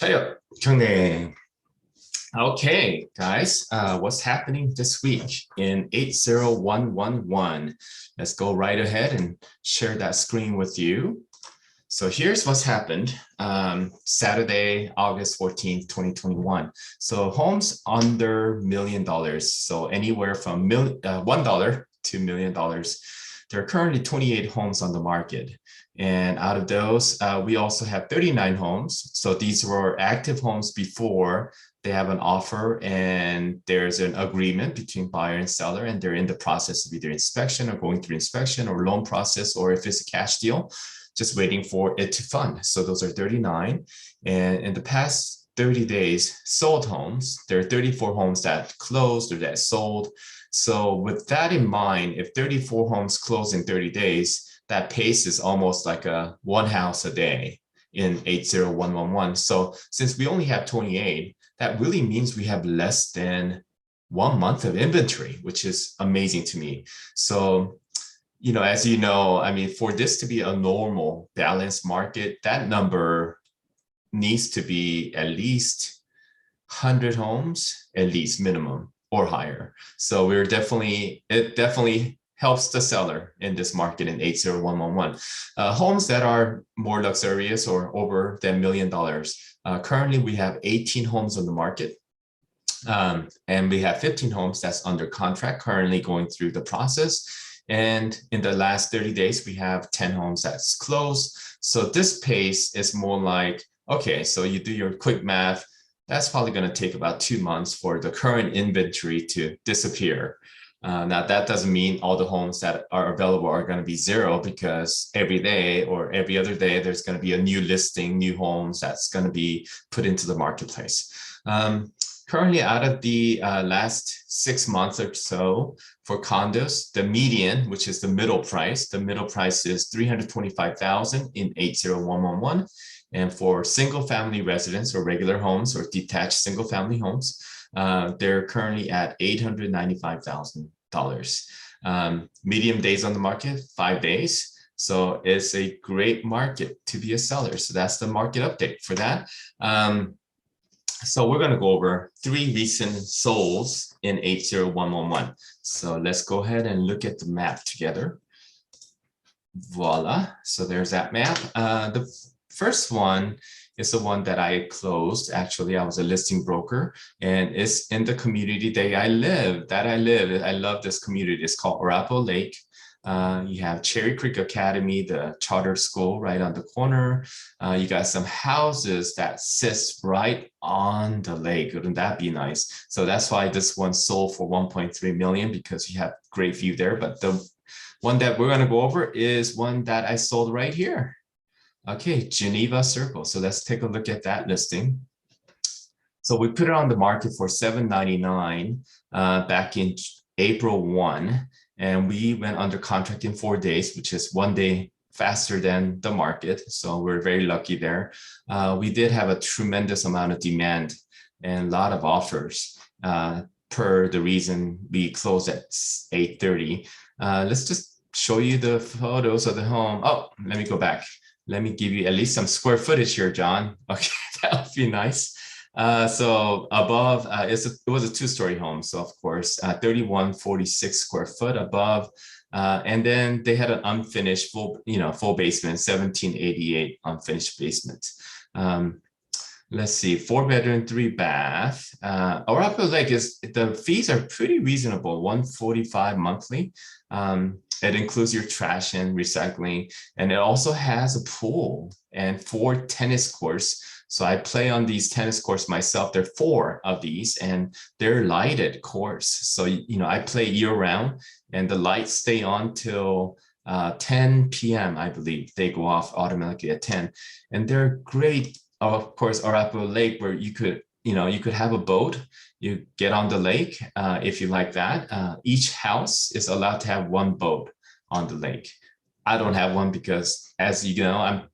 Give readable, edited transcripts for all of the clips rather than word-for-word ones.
Hey, Chungde. Okay, guys, what's happening this week in 80111? Let's go right ahead and share that screen with you. So here's what's happened Saturday, August 14th, 2021. So homes under $1 million. So anywhere from $1 to $1 million. There are currently 28 homes on the market. And out of those, we also have 39 homes. So these were active homes before they have an offer and there's an agreement between buyer and seller, and they're in the process of either inspection or going through inspection or loan process, or if it's a cash deal, just waiting for it to fund. So those are 39. And in the past 30 days, sold homes, there are 34 homes that closed or that sold. So with that in mind, if 34 homes close in 30 days, that pace is almost like a one house a day in 80111. So since we only have 28, that really means we have less than 1 month of inventory, which is amazing to me. So, as you know, I mean, for this to be a normal balanced market, that number needs to be at least 100 homes, at least minimum or higher. So it definitely helps the seller in this market in 80111. Homes that are more luxurious or over than $1 million. Currently, we have 18 homes on the market. And we have 15 homes that's under contract, currently going through the process. And in the last 30 days, we have 10 homes that's closed. So this pace is more like, okay, so you do your quick math, that's probably going to take about 2 months for the current inventory to disappear. Now, that doesn't mean all the homes that are available are going to be zero, because every day or every other day, there's going to be a new listing, new homes that's going to be put into the marketplace. Currently, out of the last 6 months or so for condos, the median, which is the middle price is $325,000 in 80111. And for single family residents or regular homes or detached single family homes, they're currently at $895,000. Medium days on the market, 5 days. So it's a great market to be a seller. So that's the market update for that. So we're going to go over 3 recent solds in 80111. So let's go ahead and look at the map together. Voila. So there's that map. The first one is the one that I closed. Actually, I was a listing broker, and it's in the community that I live. I love this community. It's called Arapahoe Lake. You have Cherry Creek Academy, the charter school right on the corner. You got some houses that sits right on the lake. Wouldn't that be nice? So that's why this one sold for 1.3 million, because you have great view there. But the one that we're going to go over is one that I sold right here. Okay, Geneva Circle. So let's take a look at that listing. So we put it on the market for $799 back in April 1. And we went under contract in 4 days, which is 1 day faster than the market. So we're very lucky there. We did have a tremendous amount of demand and a lot of offers per the reason we closed at 8:30. Let's just show you the photos of the home. Oh, let me go back. Let me give you at least some square footage here, John. Okay, that would be nice. So above, it was a 2-story home. So of course, 3146 square foot above. And then they had an unfinished full basement, 1788 unfinished basement. Let's see, 4-bedroom, 3-bath. Arapahoe Lake the fees are pretty reasonable, $145 monthly. It includes your trash and recycling, and it also has a pool and 4 tennis courts. So I play on these tennis courts myself. There are 4 of these, and they're lighted courts. So, I play year round, and the lights stay on till 10 p.m., I believe. They go off automatically at 10. And they're great, of course, Arapahoe Lake, where you could have a boat. You get on the lake if you like that. Each house is allowed to have 1 boat on the lake. I don't have one because, as you know, I'm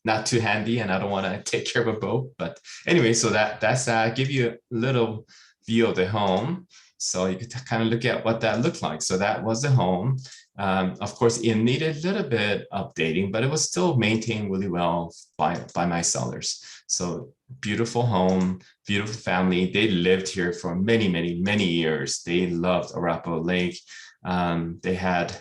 not too handy and I don't want to take care of a boat. But anyway, so that's give you a little view of the home. So you could kind of look at what that looked like. So that was the home. Of course, it needed a little bit updating, but it was still maintained really well by my sellers. So beautiful home, beautiful family. They lived here for many, many, many years. They loved Arapahoe Lake. They had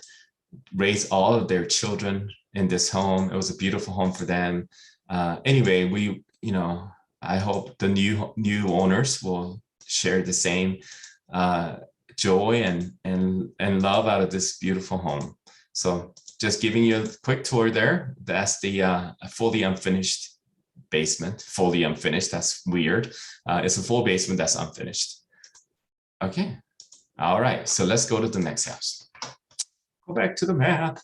raised all of their children in this home. It was a beautiful home for them. Anyway, I hope the new owners will share the same joy and love out of this beautiful home. So just giving you a quick tour there. That's the fully unfinished basement. Fully unfinished, that's weird. It's a full basement that's unfinished. Okay, all right, so let's go to the next house. Go back to the map.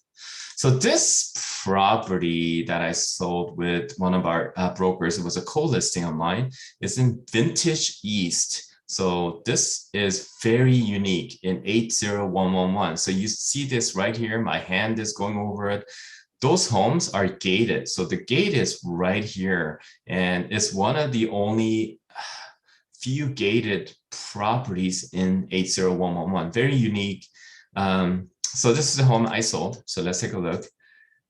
So this property that I sold with one of our brokers, it was a co-listing online, is in Vintage East. So this is very unique in 80111. So you see this right here. My hand is going over it. Those homes are gated. So the gate is right here. And it's one of the only few gated properties in 80111. Very unique. So this is the home I sold. So let's take a look.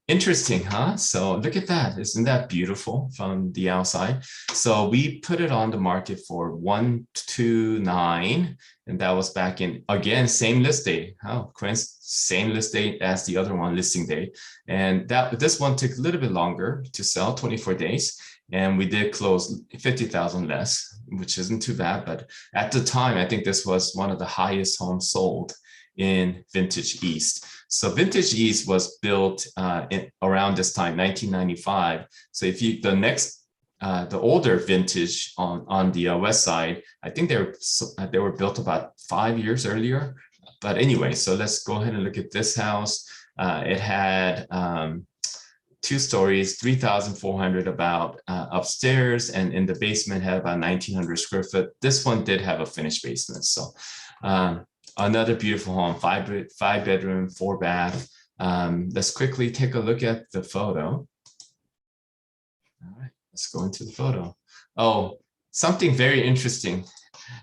Interesting, huh? So look at that. Isn't that beautiful from the outside? So we put it on the market for 129, and that was back in, again, same list date. Oh, same list date as the other one, listing date. And this one took a little bit longer to sell, 24 days. And we did close 50,000 less, which isn't too bad. But at the time, I think this was one of the highest homes sold in Vintage East. So Vintage East was built around this time, 1995. So if you, the older Vintage on the west side, I think they were built about 5 years earlier. But anyway, so let's go ahead and look at this house. It had 2 stories, 3,400 about upstairs, and in the basement had about 1,900 square foot. This one did have a finished basement. So another beautiful home, 5 bedroom, 4 bath. Let's quickly take a look at the photo. All right, let's go into the photo. Oh, something very interesting.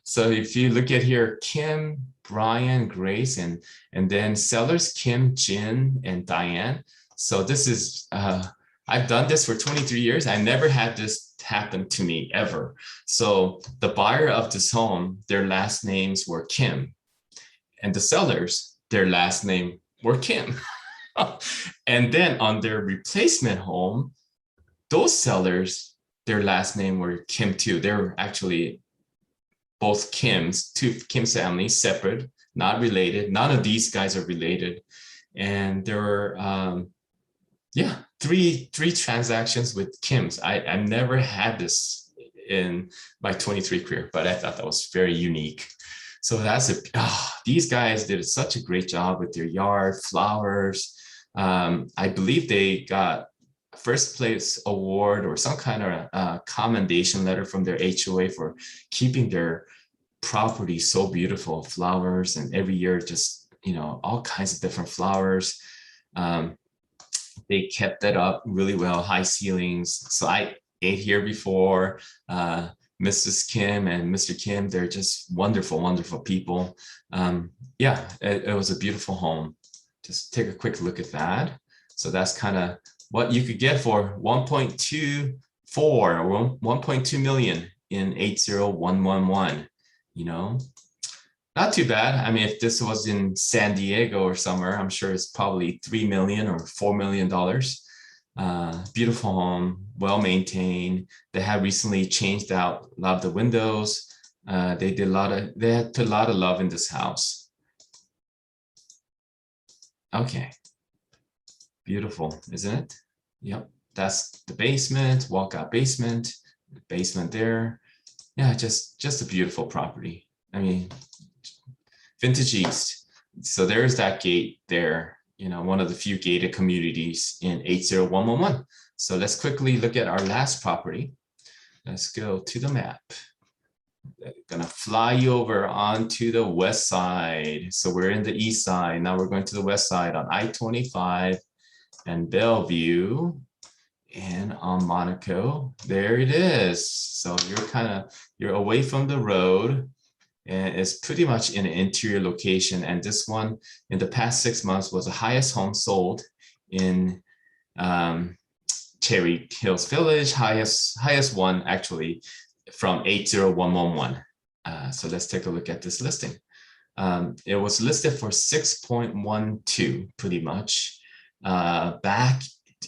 So if you look at here, Kim, Brian, Grace, and then sellers, Kim, Jin, and Diane. So this is, I've done this for 23 years. I never had this happen to me ever. So the buyer of this home, their last names were Kim. And the sellers, their last name were Kim. And then on their replacement home, those sellers, their last name were Kim too. They're actually both Kims, 2 Kim's families, separate, not related. None of these guys are related. And there were, yeah, three transactions with Kims. I never had this in my 23 career, but I thought that was very unique. So these guys did such a great job with their yard, flowers. I believe they got first place award or some kind of commendation letter from their HOA for keeping their property so beautiful, flowers, and every year just, all kinds of different flowers. They kept that up really well, high ceilings. So I ate here before. Mrs. Kim and Mr. Kim, they're just wonderful, wonderful people. Yeah, it was a beautiful home. Just take a quick look at that. So that's kind of what you could get for 1.24 or 1.2 million in 80111, Not too bad. I mean, if this was in San Diego or somewhere, I'm sure it's probably $3 million or $4 million. Beautiful home, well maintained. They have recently changed out a lot of the windows. They had a lot of love in this house. Okay, beautiful, isn't it? Yep, that's the basement, walkout basement there. Yeah, just a beautiful property. I mean, Vintage East. So there's that gate there. One of the few gated communities in 80111. So let's quickly look at our last property. Let's go to the map. I'm gonna fly you over onto the west side. So we're in the east side. Now we're going to the west side on I-25 and Bellevue and on Monaco. There it is. So you're away from the road and it's pretty much in an interior location. And this one in the past 6 months was the highest home sold in Cherry Hills Village, highest one actually from 80111. So let's take a look at this listing. It was listed for 6.12 pretty much back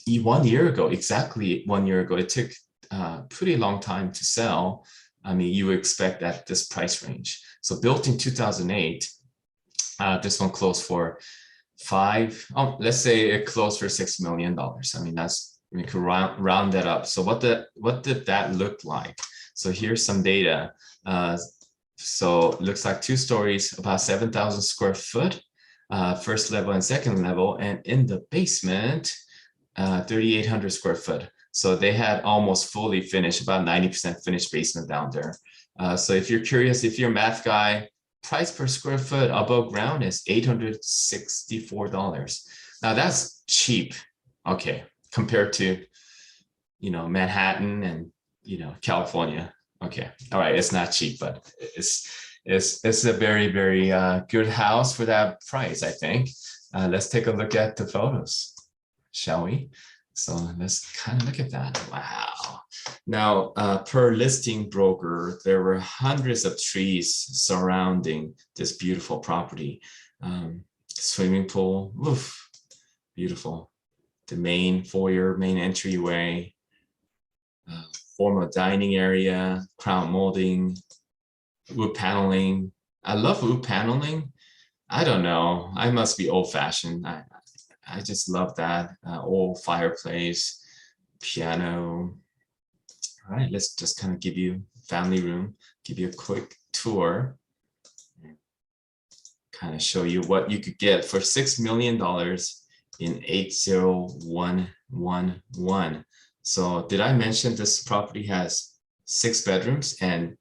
1 year ago, exactly 1 year ago. It took pretty long time to sell. I mean, you would expect at this price range. So built in 2008, this one closed for let's say it closed for $6 million. I mean, we could round that up. So what did that look like? So here's some data. So it looks like 2 stories, about 7,000 square foot, first level and second level, and in the basement, 3,800 square foot. So they had almost fully finished, about 90% finished basement down there. So if you're curious, if you're a math guy, price per square foot above ground is $864. Now that's cheap, okay, compared to, Manhattan and, California. Okay, all right, it's not cheap, but it's a very, very good house for that price, I think. Let's take a look at the photos, shall we? So let's kind of look at that. Wow. Now, per listing broker, there were hundreds of trees surrounding this beautiful property. Swimming pool, oof, beautiful. The main foyer, main entryway, formal dining area, crown molding, wood paneling. I love wood paneling. I don't know. I must be old-fashioned. I just love that. Old fireplace, piano. All right, let's just kind of give you family room, give you a quick tour, kind of show you what you could get for $6 million in 80111. So did I mention this property has 6 bedrooms and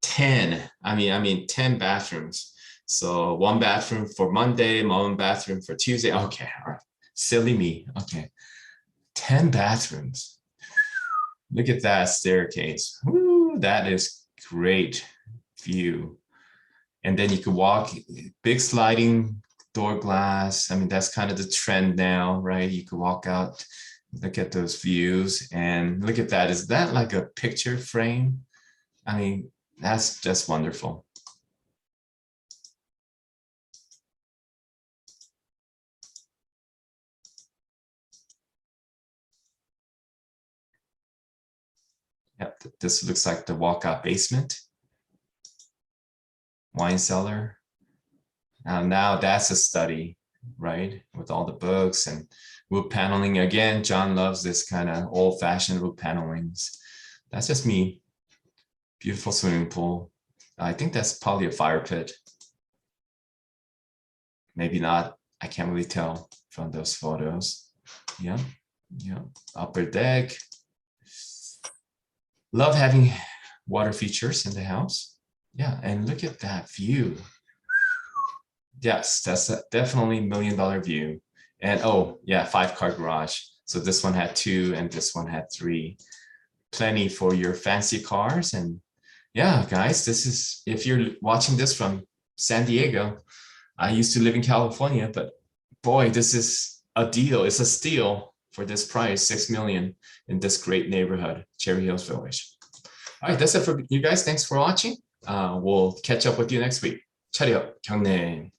10 bathrooms. So 1 bathroom for Monday, 1 bathroom for Tuesday. Okay, all right. Silly me. Okay. 10 bathrooms. Look at that staircase. Woo, that is great view. And then you could walk, big sliding door glass. I mean, that's kind of the trend now, right? You could walk out, look at those views, and look at that. Is that like a picture frame? I mean, that's just wonderful. Yep, this looks like the walkout basement, wine cellar. Now that's a study, right? With all the books and wood paneling. Again, John loves this kind of old-fashioned wood panelings. That's just me. Beautiful swimming pool. I think that's probably a fire pit. Maybe not. I can't really tell from those photos. Yeah, upper deck. Love having water features in the house. Yeah, and look at that view. Yes, that's definitely $1 million view. And oh yeah, 5-car garage. So this one had 2 and this one had 3. Plenty for your fancy cars. And yeah, guys, this is, if you're watching this from San Diego, I used to live in California, but boy, this is a deal. It's a steal for this price, $6 million in this great neighborhood, Cherry Hills Village. All right, that's it for you guys. Thanks for watching. We'll catch up with you next week. 차려, 경례.